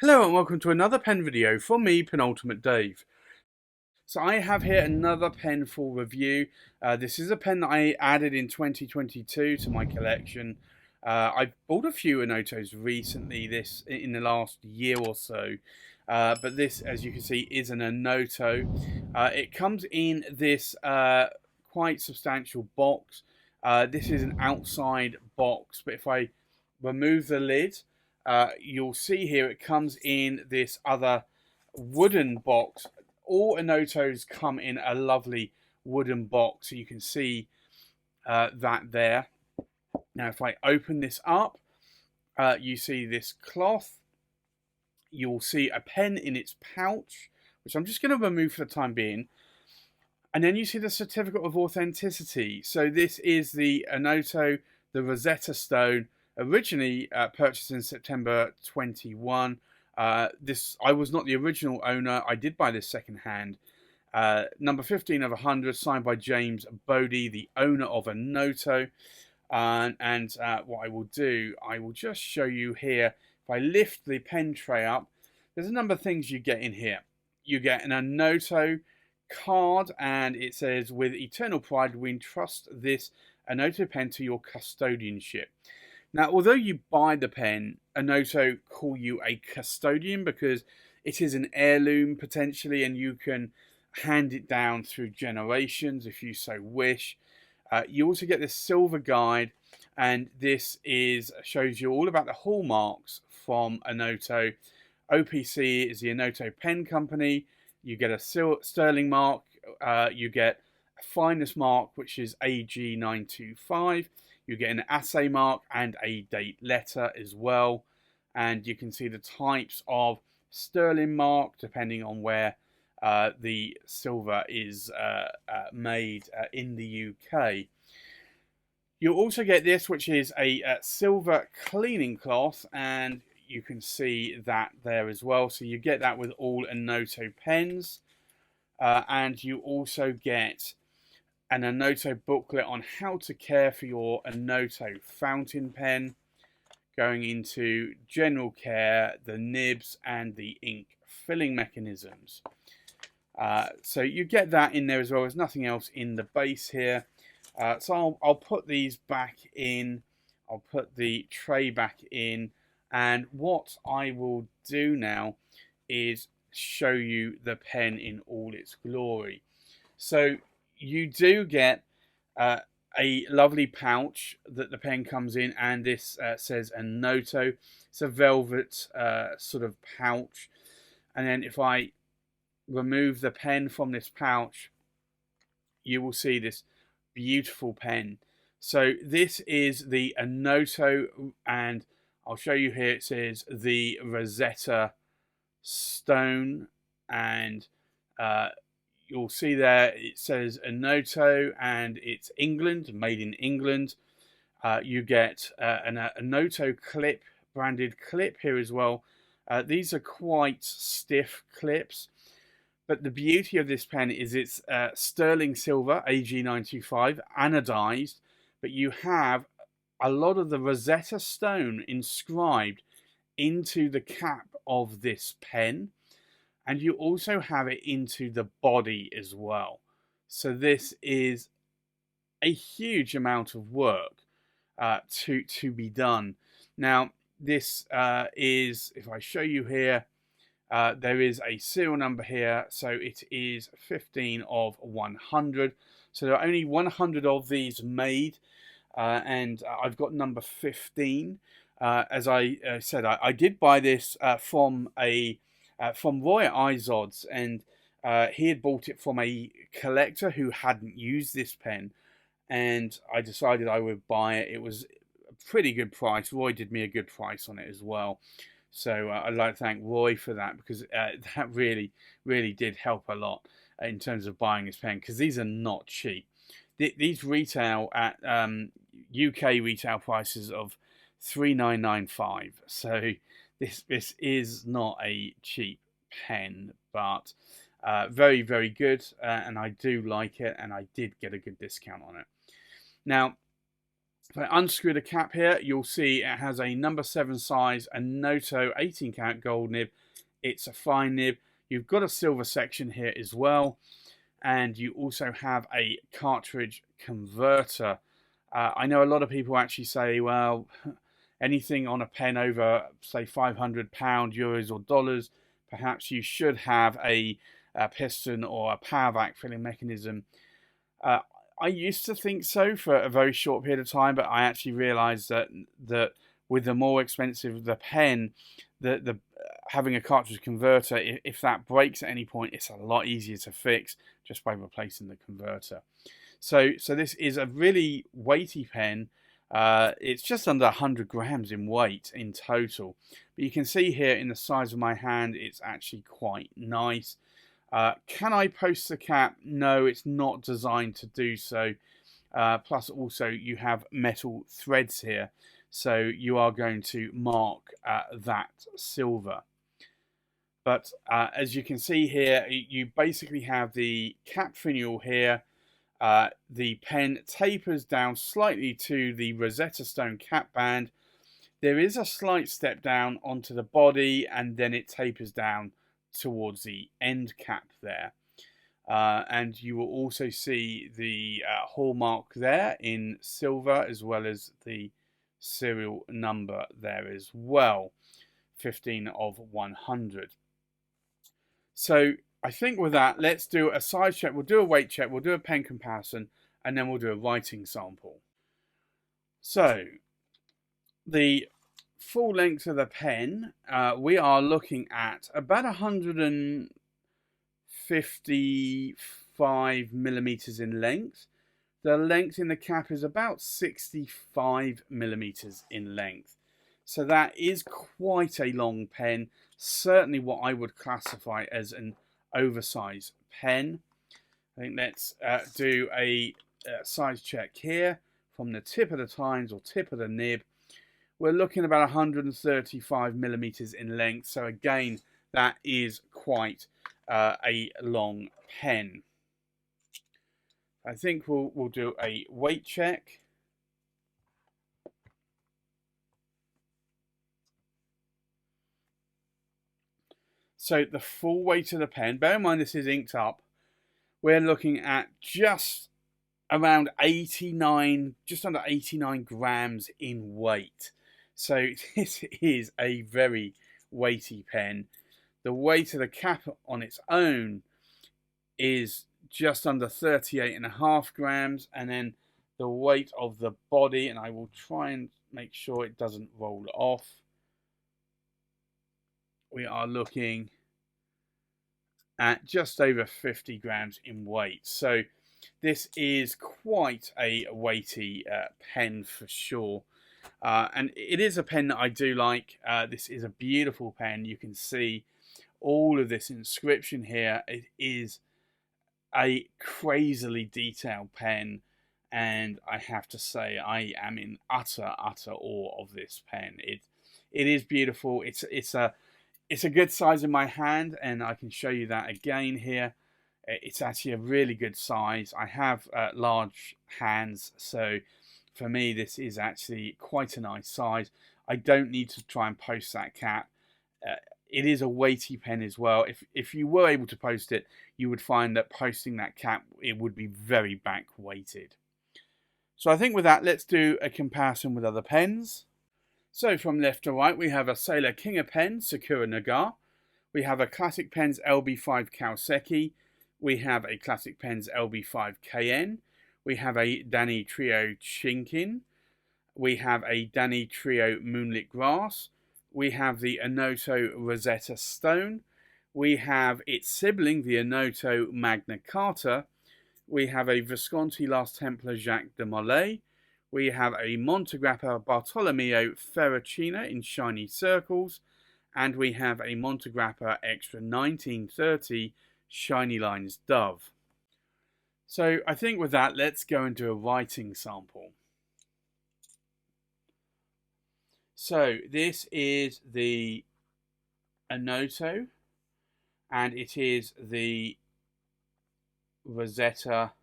Hello and welcome to another pen video from me, Penultimate Dave. So I have here another pen for review. This is a pen that I added in 2022 to my collection. I've bought a few Onotos recently, this in the last year or so. But this, as you can see, is an Onoto. It comes in this quite substantial box. This is an outside box, but if I remove the lid, you'll see here it comes in this other wooden box. All Onotos come in a lovely wooden box, so you can see that there. Now if I open this up, you see this cloth. You'll see a pen in its pouch, which I'm just going to remove for the time being. And then you see the certificate of authenticity. So this is the Onoto, the Rosetta Stone, originally purchased in September 21. I was not the original owner. I did buy this secondhand. Number 15 of 100, signed by James Bodie, the owner of Onoto. And what I will do, I will just show you here. If I lift the pen tray up, there's a number of things you get in here. You get an Onoto card, and it says, "With eternal pride, we entrust this Onoto pen to your custodianship." Now, although you buy the pen, Onoto call you a custodian because it is an heirloom potentially, and you can hand it down through generations if you so wish. You also get this silver guide, and this shows you all about the hallmarks from Onoto. OPC is the Onoto Pen Company. You get a sterling mark. You get a finest mark, which is AG925. You get an assay mark and a date letter as well. And you can see the types of sterling mark depending on where the silver is made in the UK. You'll also get this, which is a silver cleaning cloth, and you can see that there as well. So you get that with all Onoto pens. And you also get an Onoto booklet on how to care for your Onoto fountain pen, going into general care, the nibs, and the ink filling mechanisms. So you get that in there as well. There's nothing else in the base here. So I'll put these back in. I'll put the tray back in. And what I will do now is show you the pen in all its glory. So you do get a lovely pouch that the pen comes in, and this says Onoto. It's a velvet sort of pouch. And then if I remove the pen from this pouch, you will see this beautiful pen. So this is the Onoto, and I'll show you here. It says the Rosetta Stone, and you'll see there it says Onoto, and it's England, made in England. You get an Onoto clip, branded clip here as well. These are quite stiff clips, but the beauty of this pen is it's sterling silver, AG925, anodized, but you have a lot of the Rosetta Stone inscribed into the cap of this pen, and you also have it into the body as well. So this is a huge amount of work to be done. Now this is, if I show you here, there is a serial number here, so it is 15 of 100. So there are only 100 of these made, and I've got number 15. As I said, I did buy this from Roy at Izod's, and he had bought it from a collector who hadn't used this pen, and I decided I would buy it. It was a pretty good price. Roy did me a good price on it as well. So I'd like to thank Roy for that, because that really did help a lot in terms of buying this pen, because these are not cheap. These retail at UK retail prices of $3,995. So this is not a cheap pen, but very good, and I do like it, and I did get a good discount on it. Now If I unscrew the cap here, you'll see it has a number 7 size Onoto 18 karat gold nib. It's a fine nib. You've got a silver section here as well, and you also have a cartridge converter. I know a lot of people actually say, well, anything on a pen over, say, £500, euros, or dollars, perhaps you should have a piston or a power vac filling mechanism. I used to think so for a very short period of time, but I actually realised that with the more expensive the pen, the having a cartridge converter, if that breaks at any point, it's a lot easier to fix just by replacing the converter. So this is a really weighty pen. It's just under 100 grams in weight in total. But you can see here in the size of my hand, it's actually quite nice. Can I post the cap? No, it's not designed to do so. Plus also you have metal threads here. So you are going to mark that silver. But as you can see here, you basically have the cap finial here. The pen tapers down slightly to the Rosetta Stone cap band. There is a slight step down onto the body, and then it tapers down towards the end cap there. And you will also see the hallmark there in silver, as well as the serial number there as well, 15 of 100. So I think with that, let's do a size check. We'll do a weight check. We'll do a pen comparison, and then we'll do a writing sample. So the full length of the pen, we are looking at about 155 millimeters in length. The length in the cap is about 65 millimeters in length. So that is quite a long pen, certainly what I would classify as an oversized pen. I think let's do a size check here from the tip of the tines or tip of the nib. We're looking at about 135 millimeters in length. So again, that is quite a long pen. I think we'll do a weight check. So the full weight of the pen, bear in mind this is inked up, we're looking at just around 89, just under 89 grams in weight. So this is a very weighty pen. The weight of the cap on its own is just under 38.5 grams, and then the weight of the body, and I will try and make sure it doesn't roll off, we are looking at just over 50 grams in weight. So this is quite a weighty pen for sure. And it is a pen that I do like. This is a beautiful pen. You can see all of this inscription here. It is a crazily detailed pen, and I have to say I am in utter awe of this pen. It is beautiful. It's a good size in my hand, and I can show you that again here. It's actually a really good size. I have large hands, so for me this is actually quite a nice size. I don't need to try and post that cap. It is a weighty pen as well. If you were able to post it, you would find that posting that cap, it would be very back weighted. So I think with that, let's do a comparison with other pens. So from left to right, we have a Sailor King pen, Sakura Nagar. We have a Classic Pens LB5 Kaoseki. We have a Classic Pens LB5 KN. We have a Danny Trio Chinkin. We have a Danny Trio Moonlit Grass. We have the Onoto Rosetta Stone. We have its sibling, the Onoto Magna Carta. We have a Visconti Last Templar Jacques de Molay. We have a Montegrappa Bartolomeo Ferracina in shiny circles. And we have a Montegrappa Extra 1930 Shiny Lines Dove. So I think with that, let's go and do a writing sample. So this is the Onoto, and it is the Rosetta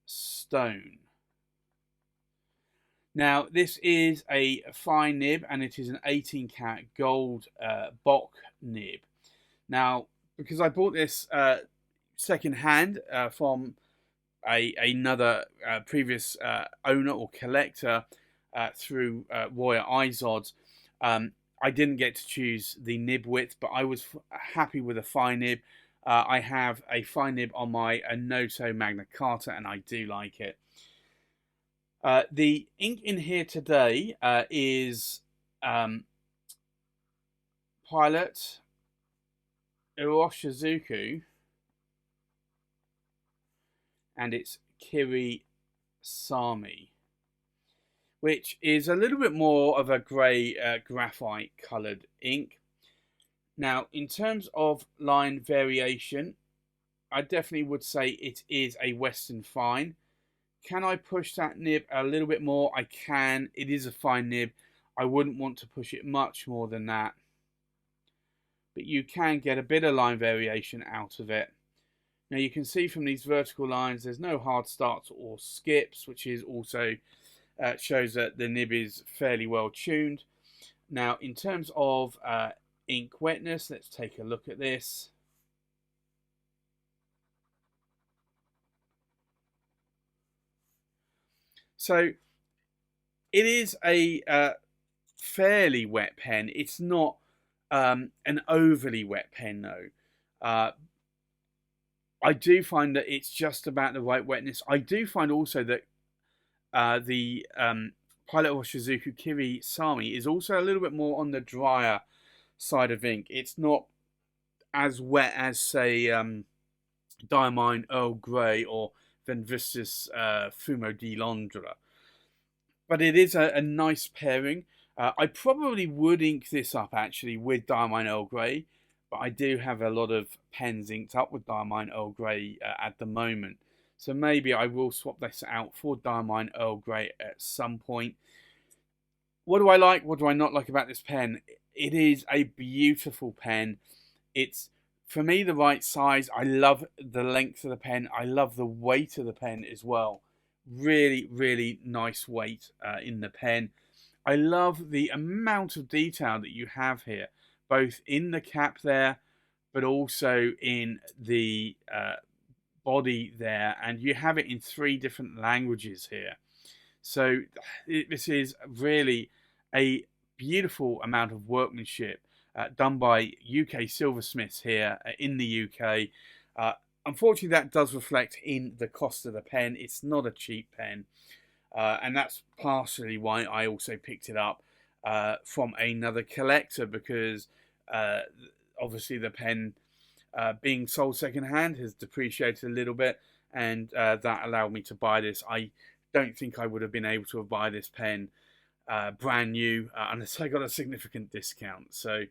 Stone. Now, this is a fine nib, and it is an 18 karat gold Bock nib. Now, because I bought this second hand from another previous owner or collector through Royal Izod, I didn't get to choose the nib width, but I was happy with a fine nib. I have a fine nib on my Onoto Magna Carta, and I do like it. The ink in here today is Pilot Uroshizuku, and it's Kiri Sami, which is a little bit more of a grey graphite coloured ink. Now, in terms of line variation, I definitely would say it is a Western fine. Can I push that nib a little bit more? I can. It is a fine nib. I wouldn't want to push it much more than that. But you can get a bit of line variation out of it. Now you can see from these vertical lines there's no hard starts or skips, which is also shows that the nib is fairly well tuned. Now in terms of ink wetness, let's take a look at this. So it is a fairly wet pen. It's not an overly wet pen though. I do find that it's just about the right wetness. I do find also that the Pilot Uroshizuku Kiri Sami is also a little bit more on the drier side of ink. It's not as wet as, say, Diamine Earl Grey or Venvistus Fumo di Londra. But it is a nice pairing. I probably would ink this up actually with Diamine Earl Grey, but I do have a lot of pens inked up with Diamine Earl Grey at the moment. So maybe I will swap this out for Diamine Earl Grey at some point. What do I like? What do I not like about this pen? It is a beautiful pen. It's, for me, the right size. I love the length of the pen. I love the weight of the pen as well. Really, really nice weight in the pen. I love the amount of detail that you have here, both in the cap there, but also in the body there. And you have it in 3 different languages here. So this is really a beautiful amount of workmanship done by UK silversmiths here in the UK. Unfortunately, that does reflect in the cost of the pen. It's not a cheap pen. And that's partially why I also picked it up from another collector, because obviously the pen being sold secondhand has depreciated a little bit, and that allowed me to buy this. I don't think I would have been able to buy this pen brand new unless I got a significant discount. So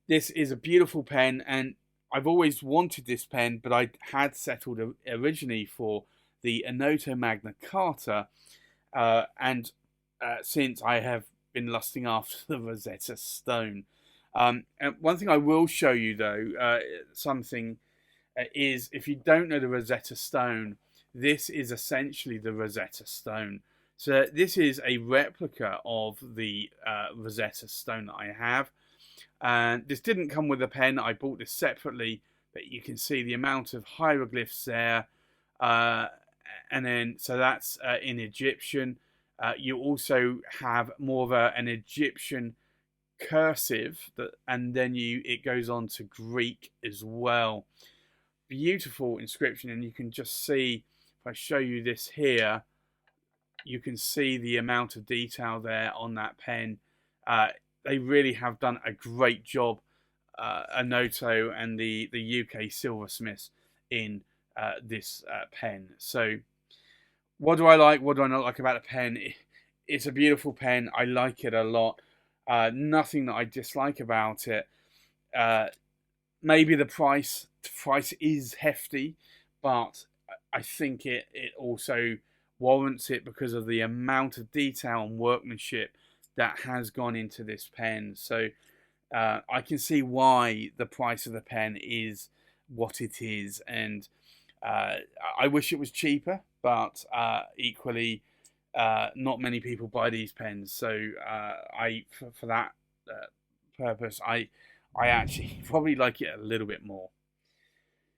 this is a beautiful pen, and I've always wanted this pen, but I had settled originally for the Onoto Magna Carta, and since I have been lusting after the Rosetta Stone. And one thing I will show you though, something is, if you don't know the Rosetta Stone, this is essentially the Rosetta Stone. So this is a replica of the Rosetta Stone that I have. And this didn't come with a pen. I bought this separately, but you can see the amount of hieroglyphs there. And then, so that's in Egyptian. You also have more of an Egyptian cursive, and then it goes on to Greek as well. Beautiful inscription, and you can just see, if I show you this here, you can see the amount of detail there on that pen. They really have done a great job, Onoto and the UK silversmiths, in this pen. So what do I like? What do I not like about the pen? It's a beautiful pen. I like it a lot. Nothing that I dislike about it. Maybe the price. The price is hefty, but I think it also warrants it because of the amount of detail and workmanship that has gone into this pen. So I can see why the price of the pen is what it is, and I wish it was cheaper, but equally not many people buy these pens, so for that purpose, I actually probably like it a little bit more.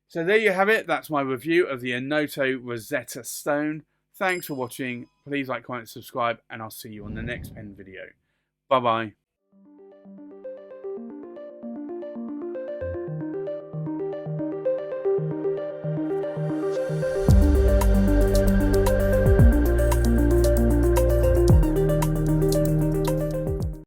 So there you have it. That's my review of the Onoto Rosetta Stone. Thanks for watching. Please like, comment, subscribe, and I'll see you on the next pen video. Bye bye.